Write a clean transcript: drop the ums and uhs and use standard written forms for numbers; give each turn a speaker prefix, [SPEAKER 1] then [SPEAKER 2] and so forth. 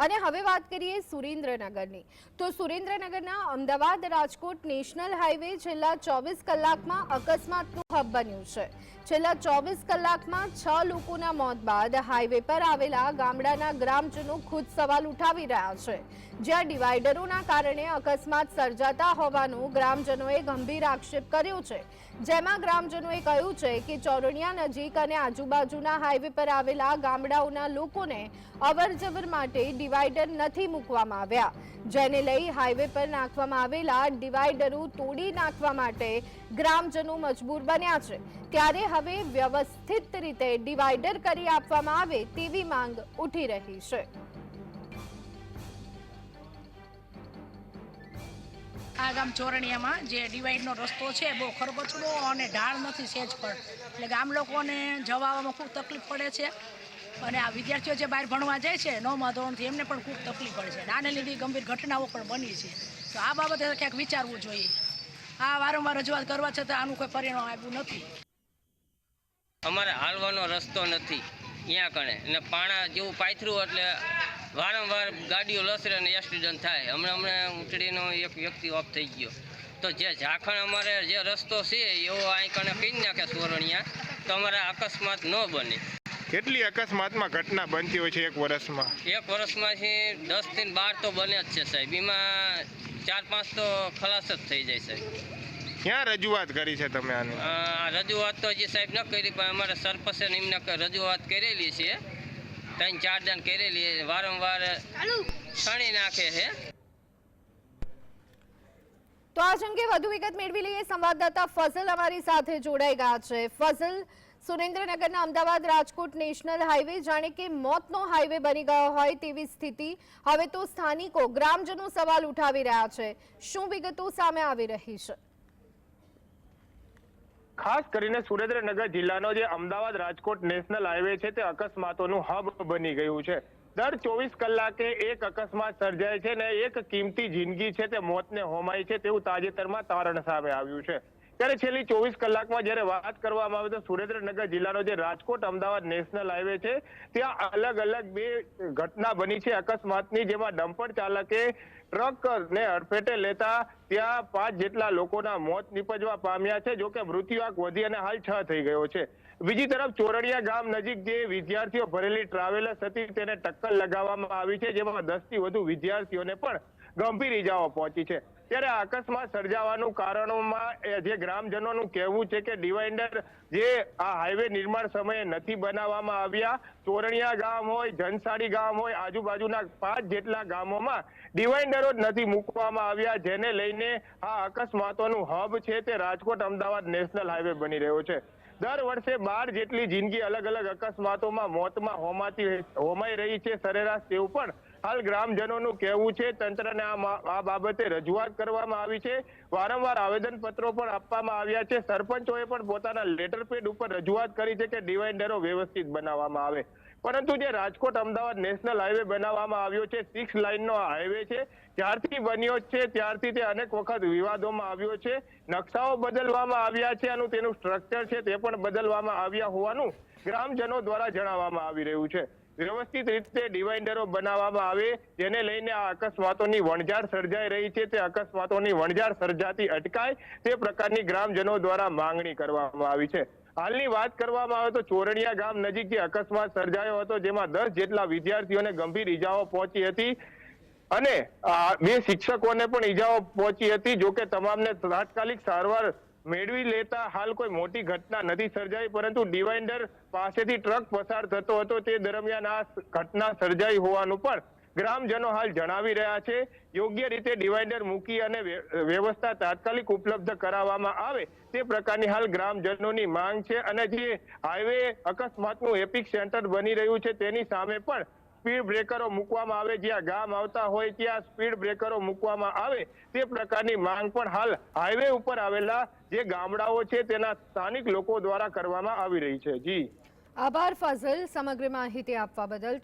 [SPEAKER 1] અને હવે વાત કરીએ સુરેન્દ્રનગરની તો સુરેન્દ્રનગરના અમદાવાદ રાજકોટ નેશનલ હાઈવે છેલ્લા 24 કલાકમાં અકસ્માતનું હબ બન્યું છે। છેલ્લા 24 કલાકમાં 6 લોકોના મોત બાદ હાઈવે પર આવેલા ગામડાના ગ્રામજનો ખુદ સવાલ ઉઠાવી રહ્યા છે, જ્યાં ડિવાઈડરોના કારણે અકસ્માત સર્જાતા હોવાનું ગ્રામજનોએ ગંભીર આક્ષેપ કર્યો છે। જેમાં ગ્રામજનોએ કહ્યું છે કે ચોરણિયા નજીક અને આજુબાજુના હાઈવે પર આવેલા ગામડાઓના લોકોને અવરજવર માટે ડિવાઈડર નથી મૂકવામાં આવ્યા, જેને લઈ હાઈવે પર નાખવામાં આવેલા ડિવાઈડરો તોડી નાખવા માટે ગ્રામજનો મજબૂર બન્યા છે। ત્યારે હવે વ્યવસ્થિત રીતે ડિવાઈડર કરી આપવામાં આવે તેવી માંગ ઉઠી રહી છે।
[SPEAKER 2] આ ગામ ચોરણિયામાં જે ડિવાઈડનો રસ્તો છે બહુ ખરબચડો અને ઢાળ નથી સહેજ પણ, એટલે ગામ લોકોને જવામાં ખૂબ તકલીફ પડે છે। અને આ વિદ્યાર્થીઓ જે બહાર ભણવા જાય છે 9મા ધોરણથી એમને પણ ખૂબ તકલીફ પડે છે। આને લીધે ગંભીર ઘટનાઓ પણ બની છે, તો આ બાબતે ક્યાંક વિચારવું જોઈએ। આ વારંવાર રજૂઆત કરવા છતાં આનું કોઈ પરિણામ આવ્યું નથી।
[SPEAKER 3] અમારે હાલવાનો રસ્તો નથી અહીંયા કણે, અને પાણા જેવું પાથર્યું એટલે વારંવાર ગાડીઓ લસરે અને એક્સિડન્ટ થાય। હમણાં ઉંટડીનો એક વ્યક્તિ ઓફ થઈ ગયો, તો જે ઝાખણ અમારે જે રસ્તો છે એવો અહીં કણે કહી નાખે ચોરણિયા, તો અમારે અકસ્માત ન બને।
[SPEAKER 4] કેટલી અકસ્માતમાં ઘટના બનતી હોય છે એક વર્ષમાં?
[SPEAKER 3] એક વર્ષમાંથી 10 થી 12 તો બને જ છે સાહેબ, એમાં 4-5 તો ખલાસ જ થઈ જાય સાહેબ।
[SPEAKER 4] ક્યાં રજૂઆત કરી છે તમે આની?
[SPEAKER 3] રજૂઆત તો હજી સાહેબ ન કરી, પણ અમારે સરપંચે એમને રજૂઆત કરેલી છે, 3-4 જણ કરેલી, વારંવાર છણી નાખે છે।
[SPEAKER 1] તો આ અંગે વધુ વિગત મેળવી લઈએ। સંવાદદાતા ફઝલ અમારી સાથે જોડાઈ ગયા છે। ફઝલ, સુરેન્દ્રનગરના અમદાવાદ રાજકોટ નેશનલ હાઈવે જાણે કે મોતનો હાઈવે બની ગયો હોય તેવી સ્થિતિ, હવે તો સ્થાનિકો ગ્રામજનો સવાલ ઉઠાવી રહ્યા છે, શું વિગતો સામે આવી રહી છે?
[SPEAKER 4] ખાસ કરીને સુરેન્દ્રનગર જિલ્લાનો જે અમદાવાદ રાજકોટ નેશનલ હાઈવે છે તે અકસ્માતોનું હબ બની ગયું છે। દર 24 કલાકે એક અકસ્માત સર્જાય છે ને એક કિંમતી જિંદગી છે તે મોતને હોમાય છે તેવું તાજેતરમાં તારણ સામે આવ્યું છે। ત્યારે છેલ્લી 24 કલાકમાં જ્યારે વાત કરવામાં આવે તો સુરેન્દ્રનગર જિલ્લાનો જે રાજકોટ અમદાવાદ નેશનલ હાઈવે છે ત્યાં અલગ અલગ 2 ઘટના બની છે અકસ્માતની, જેમાં ડમ્પર ચાલકે ટ્રકને અડફેટે લેતા ત્યાં 5 જેટલા લોકોના મોત નીપજવા પામ્યા છે, જોકે મૃત્યુઆંક વધી અને હાલ 6 થઈ ગયો છે। બીજી તરફ ચોરણિયા ગામ નજીક જે વિદ્યાર્થીઓ ભરેલી ટ્રાવેલર્સ હતી તેને ટક્કર લગાવવામાં આવી છે, જેમાં 10 થી વધુ વિદ્યાર્થીઓને પણ ગંભીર ઈજાઓ પહોંચી છે। ત્યારે આ અકસ્માત સર્જાવાનું કારણોમાં જે ગ્રામજનોનું કહેવું છે કે ડિવાઈડર જે આ હાઈવે નિર્માણ સમયે નથી બનાવવામાં આવ્યા। ચોરણિયા ગામ હોય, જનસાડી ગામ હોય, આજુબાજુના 5 જેટલા ગામોમાં ડિવાઈડરો જ નથી મૂકવામાં આવ્યા, જેને લઈને આ અકસ્માતોનું હબ છે તે રાજકોટ અમદાવાદ નેશનલ હાઈવે બની રહ્યો છે। દર વર્ષે 12 જેટલી જિંદગી અલગ અલગ અકસ્માતોમાં મોતમાં હોમાઈ રહી છે સરેરાશ, તેવું પણ હાલ ગ્રામજનોનું કહેવું છે। તંત્રને આ બાબતે રજૂઆત કરવામાં આવી છે, વારંવાર આવેદનપત્રો પણ આપવામાં આવ્યા છે। સરપંચોએ પણ પોતાના લેટરપેડ ઉપર રજૂઆત કરી છે કે ડિવાઈડરો વ્યવસ્થિત બનાવવામાં આવે, પરંતુ જે રાજકોટ અમદાવાદ નેશનલ હાઈવે બનાવવામાં આવ્યો છે 6 લાઇનનો હાઈવે છે, જ્યારથી બન્યો છે ત્યારથી તે અનેક વખત વિવાદોમાં આવ્યો છે। નકશાઓ બદલવામાં આવ્યા છે અને તેનું સ્ટ્રક્ચર છે તે પણ બદલવામાં આવ્યા હોવાનું ગ્રામજનો દ્વારા જણાવવામાં આવી રહ્યું છે। વ્યવસ્થિત રીતે ડિવાઈડરો બનાવવામાં આવે, જેને લઈને આ અકસ્માતોની વણઝાર સર્જાઈ રહી છે તે અકસ્માતોની વણઝાર સર્જાતી અટકાય તે પ્રકારની ગ્રામજનો દ્વારા માંગણી કરવામાં આવી છે। હાલની વાત કરવામાં આવે તો ચોરણિયા ગામ નજીક જે અકસ્માત સર્જાયો હતો જેમાં 10 જેટલા વિદ્યાર્થીઓને ગંભીર ઈજાઓ પહોંચી હતી અને 2 શિક્ષકોને પણ ઈજાઓ પહોંચી હતી, જોકે તમામને તાત્કાલિક સારવાર મેળવી લેતા હાલ કોઈ મોટી ઘટના નથી સર્જાઈ, પરંતુ ડિવાઈડર પાસેથી ટ્રક પસાર થતો હતો તે દરમિયાન આ ઘટના સર્જાઈ હોવાનું પણ ગ્રામજનો હાલ જણાવી રહ્યા છે। યોગ્ય રીતે ડિવાઈડર મૂકી અને વ્યવસ્થા તાત્કાલિક ઉપલબ્ધ કરાવવામાં આવે તે પ્રકારની હાલ ગ્રામજનોની માંગ છે। અને જે હાઈવે અકસ્માતનું એપિક સેન્ટર બની રહ્યું છે તેની સામે પણ સ્પીડ બ્રેકરો મૂકવામાં આવે, જ્યાં ગામ આવતા હોય ત્યાં સ્પીડ બ્રેકરો મૂકવામાં આવે તે પ્રકારની માંગ પણ હાલ હાઈવે ઉપર આવેલા જે ગામડાઓ છે તેના સ્થાનિક લોકો દ્વારા કરવામાં આવી રહી છે। જી
[SPEAKER 1] આભાર ફઝલ, સમગ્ર માહિતી આપવા બદલ।